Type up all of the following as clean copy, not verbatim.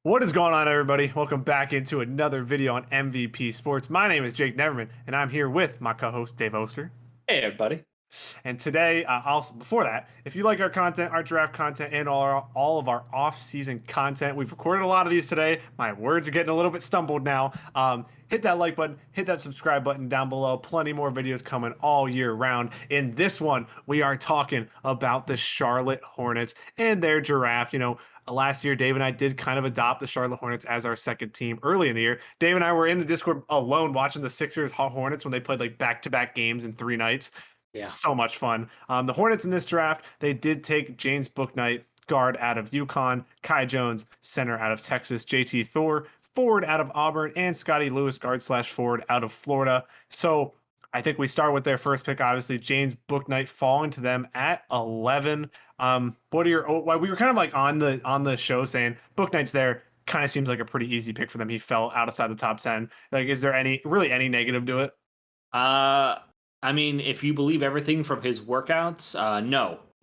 What is going on, everybody? Welcome back into another video on MVP Sports. My name is Jake Neverman, and I'm here with my co-host Dave Oster. Hey, everybody. And today, also before that, if you like our content, our draft content, and all of our off-season content, we've recorded a lot of these today. My words are getting a little bit stumbled now. Hit that like button, hit that subscribe button down below. Plenty more videos coming all year round. In this one, we are talking about the Charlotte Hornets and their draft. Last year, Dave and I did kind of adopt the Charlotte Hornets as our second team early in the year. Dave and I were in the Discord alone watching the Sixers Hornets when they played like back-to-back games in 3 nights. Yeah. So much fun. The Hornets in this draft, they did take James Bouknight, guard out of UConn, Kai Jones, center out of Texas, JT Thor, forward out of Auburn, and Scotty Lewis, guard/forward out of Florida. So I think we start with their first pick, obviously, James Bouknight falling to them at 11. What are your? We were kind of like on the show saying Bouknight's there. Kind of seems like a pretty easy pick for them. He fell outside the top 10. Like, is there any negative to it? I mean, if you believe everything from his workouts,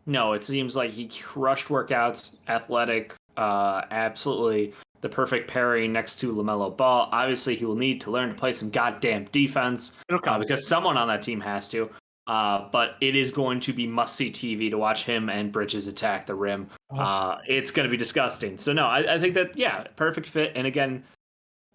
no. It seems like he crushed workouts, athletic, absolutely the perfect pairing next to LaMelo Ball. Obviously, he will need to learn to play some goddamn defense because someone on that team has to. But it is going to be must-see TV to watch him and Bridges attack the rim. It's going to be disgusting. So, no, I think that, yeah, perfect fit. And again,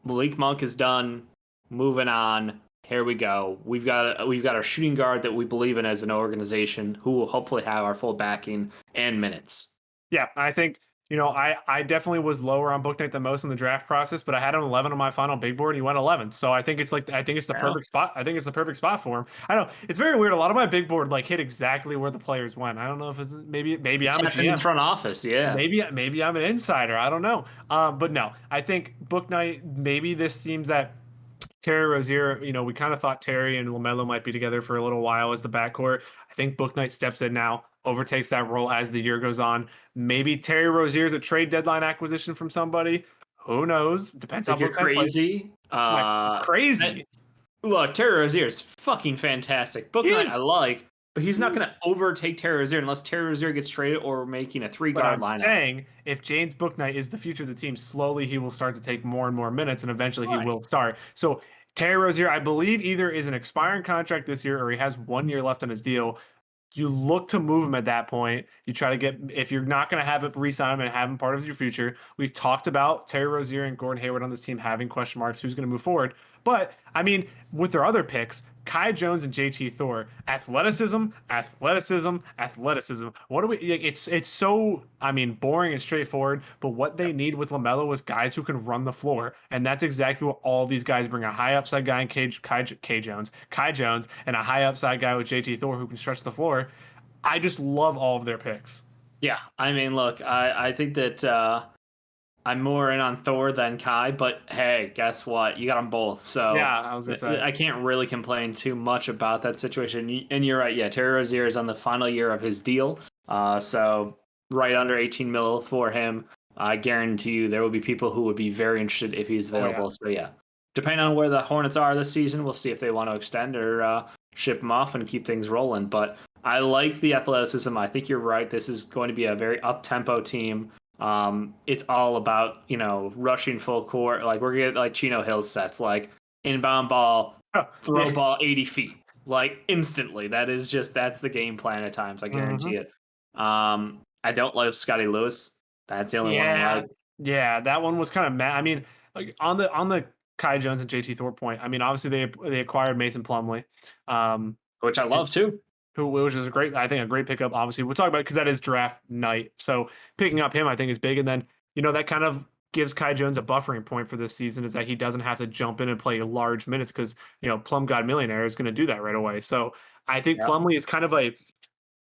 Malik Monk is done. Moving on. Here we go. We've got our shooting guard that we believe in as an organization who will hopefully have our full backing and minutes. Yeah, I think, I definitely was lower on Bouknight than most in the draft process, but I had him 11 on my final big board. And he went 11. So I think it's the perfect spot. I think it's the perfect spot for him. I know it's very weird. A lot of my big board hit exactly where the players went. I don't know if it's maybe I'm in the front office. Yeah. Maybe I'm an insider. I don't know. But no, I think Bouknight, maybe this seems that Terry Rozier, we kind of thought Terry and LaMelo might be together for a little while as the backcourt. I think Bouknight steps in now, overtakes that role as the year goes on. Maybe Terry Rozier is a trade deadline acquisition from somebody. Who knows? Depends how you're crazy. Crazy. Look, Terry Rozier is fucking fantastic. Bouknight I like, but he's not going to overtake Terry Rozier unless Terry Rozier gets traded or making a three-guard lineup. I'm saying if James Bouknight is the future of the team, slowly he will start to take more and more minutes, and eventually he will start. So Terry Rozier, I believe, either is an expiring contract this year or he has 1 year left on his deal. You look to move him at that point. You try to get, if you're not going to have it, re-sign him and have him part of your future. We've talked about Terry Rozier and Gordon Hayward on this team having question marks. Who's going to move forward? But, I mean, with their other picks, Kai Jones and JT Thor, athleticism. What do we? It's so, boring and straightforward. But what they need with LaMelo is guys who can run the floor, and that's exactly what all these guys bring: a high upside guy in Kai Jones, and a high upside guy with JT Thor who can stretch the floor. I just love all of their picks. Yeah, look, I think that I'm more in on Thor than Kai, but hey, guess what? You got them both. So yeah, I was gonna say I can't really complain too much about that situation. And you're right. Yeah, Terry Rozier is on the final year of his deal. So right under 18 mil for him. I guarantee you there will be people who would be very interested if he's available. So yeah, depending on where the Hornets are this season, we'll see if they want to extend or ship him off and keep things rolling. But I like the athleticism. I think you're right. This is going to be a very up-tempo team. It's all about, rushing full court. Like we're getting like Chino Hills sets, like inbound ball, throw ball 80 feet, like instantly. That's the game plan at times. I guarantee it. I don't love Scotty Lewis. That's the only one I like. Yeah, that one was kind of mad. I mean, like on the Kai Jones and JT Thor point. I mean, obviously they acquired Mason Plumlee, which I love too. Which is a great pickup. Obviously, we'll talk about it because that is draft night. So picking up him, I think, is big. And then, that kind of gives Kai Jones a buffering point for this season, is that he doesn't have to jump in and play large minutes because, Plum God Millionaire is going to do that right away. So I think Plumlee is kind of a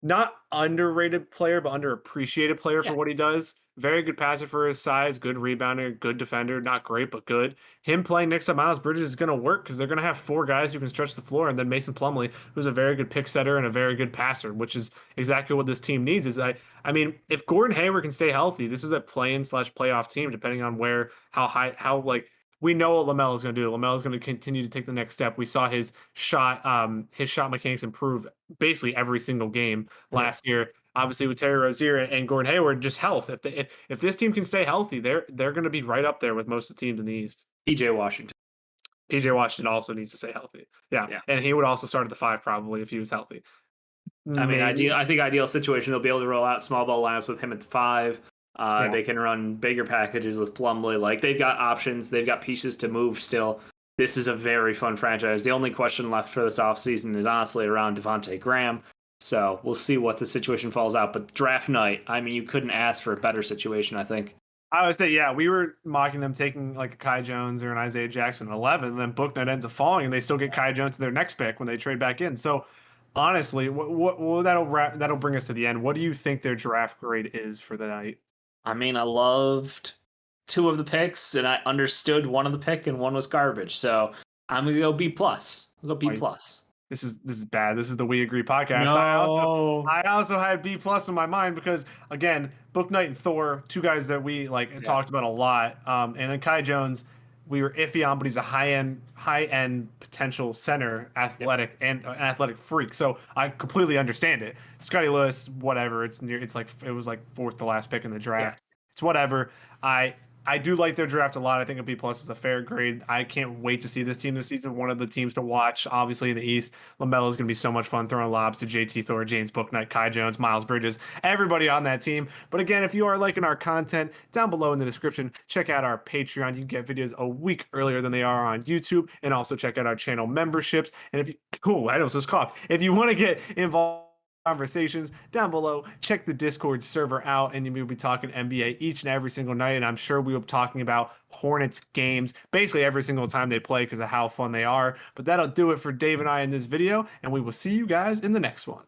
not underrated player, but underappreciated player for what he does. Very good passer for his size, good rebounder, good defender. Not great, but good. Him playing next to Miles Bridges is going to work because they're going to have 4 guys who can stretch the floor, and then Mason Plumlee, who's a very good pick setter and a very good passer, which is exactly what this team needs. If Gordon Hayward can stay healthy, this is a play-in/playoff team, depending on we know what LaMelo is going to do. LaMelo is going to continue to take the next step. We saw his shot mechanics improve basically every single game last year. obviously with Terry Rozier and Gordon Hayward, just health. If this team can stay healthy, they're going to be right up there with most of the teams in the East. PJ Washington. PJ Washington also needs to stay healthy. Yeah, Yeah. and he would also start at the 5 probably if he was healthy. I mean, Maybe. I think ideal situation, they'll be able to roll out small ball lineups with him at the 5. Yeah. They can run bigger packages with Plumlee. Like, they've got options. They've got pieces to move still. This is a very fun franchise. The only question left for this offseason is honestly around Devontae Graham. So we'll see what the situation falls out. But draft night, I mean, you couldn't ask for a better situation, I think. I would say, yeah, we were mocking them taking like a Kai Jones or an Isaiah Jackson at 11, and then Booknight ends up falling, and they still get Kai Jones to their next pick when they trade back in. So honestly, that'll bring us to the end. What do you think their draft grade is for the night? I mean, I loved 2 of the picks, and I understood 1 of the pick, and 1 was garbage. So I'm gonna go B plus. I'll go B plus. This is bad. This is the We Agree podcast. No. I also had B plus in my mind because again, Booknight and Thor, 2 guys that we talked about a lot. And then Kai Jones, we were iffy on, but he's a high end potential center, athletic and an athletic freak. So I completely understand it. Scotty Lewis, whatever. It was like 4th to last pick in the draft. Yeah. It's whatever. I do like their draft a lot. I think a B plus is a fair grade. I can't wait to see this team this season. One of the teams to watch, obviously in the East. LaMelo is going to be so much fun throwing lobs to JT Thor, James Booknight, Kai Jones, Miles Bridges, everybody on that team. But again, if you are liking our content, down below in the description, check out our Patreon. You can get videos a week earlier than they are on YouTube, and also check out our channel memberships. And I almost just coughed. If you want to get involved conversations down below, check the Discord server out, and we'll be talking NBA each and every single night, and I'm sure we'll be talking about Hornets games basically every single time they play because of how fun they are. But that'll do it for Dave and I in this video, and we will see you guys in the next one.